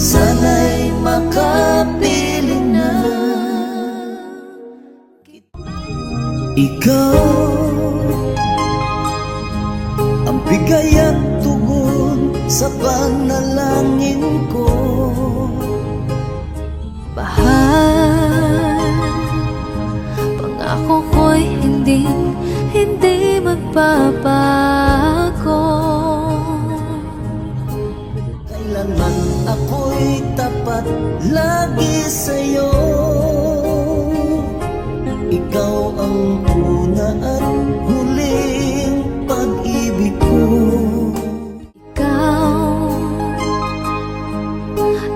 sana'y makapiling na ikaw ang bigay at tugon sa panalangin ko. Mahal, pangako ko'y hindi magbabago. Kailanman ako'y tapat lagi sa'yo. Ikaw ang una at huling pag-ibig ko. Ikaw,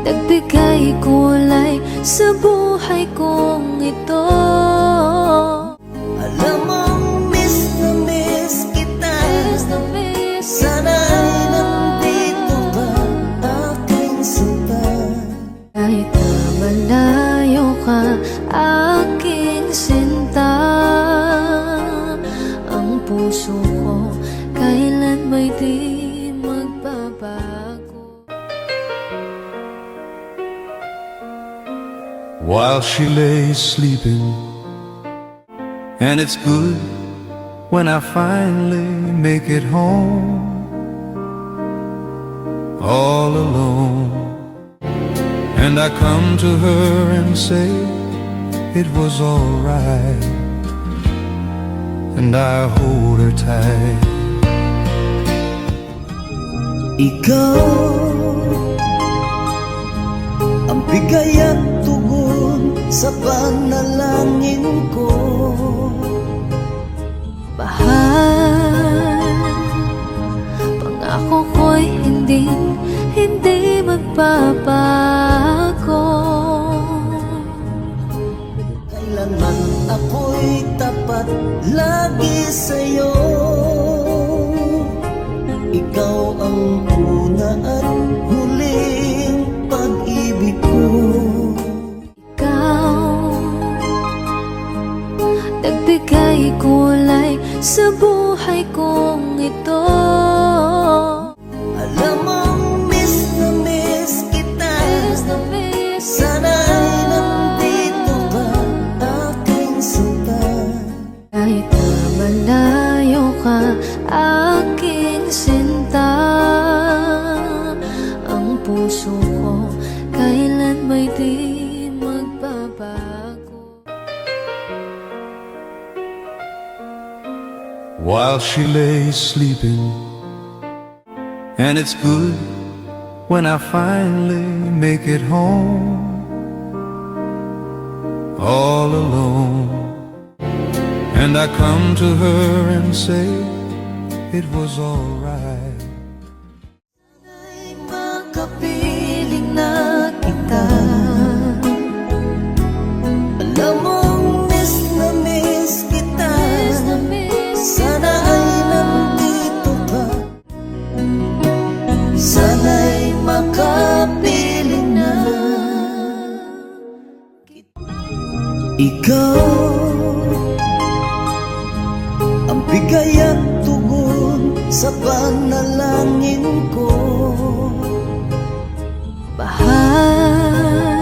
nagbigay kulay sa buhay kong ito. Alam mong miss na miss kita, sana'y nandito ka, aking sinta. Kahit na malayo ka, aking sinta, ang puso ko kailan may di magbabago. While she lay sleeping, and it's good when I finally make it home, all alone, and I come to her and say it was alright, and I hold her tight. Ikaw ang bigay at tugon sa panalangin ko. Mahal, pangako ko'y hindi magbabago. Kailanman ako'y tapat lagi sa'yo. Ikaw ang una at huling pag-ibig ko. Ikaw, nagbigay kulay sa buhay kong ito. Alam mong miss na miss kita, sana'y nandito ka, aking sinta. Kahit na malayo ka, aking sinta, ang puso ko kailan may di magbabago. While she lay sleeping, and it's good when I finally make it home, all alone, and I come to her and say it was alright. Sana'y makapiling na kita. Alam mong miss na miss kita, sana ay nandito ka, sana'y makapiling na ikaw ang bigay at tugon sa panalangin ko. Mahal,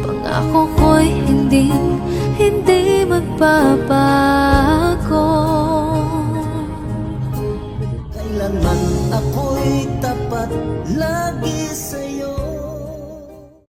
pangako ko'y hindi magbabago. Kailanman ako'y tapat lagi sa'yo.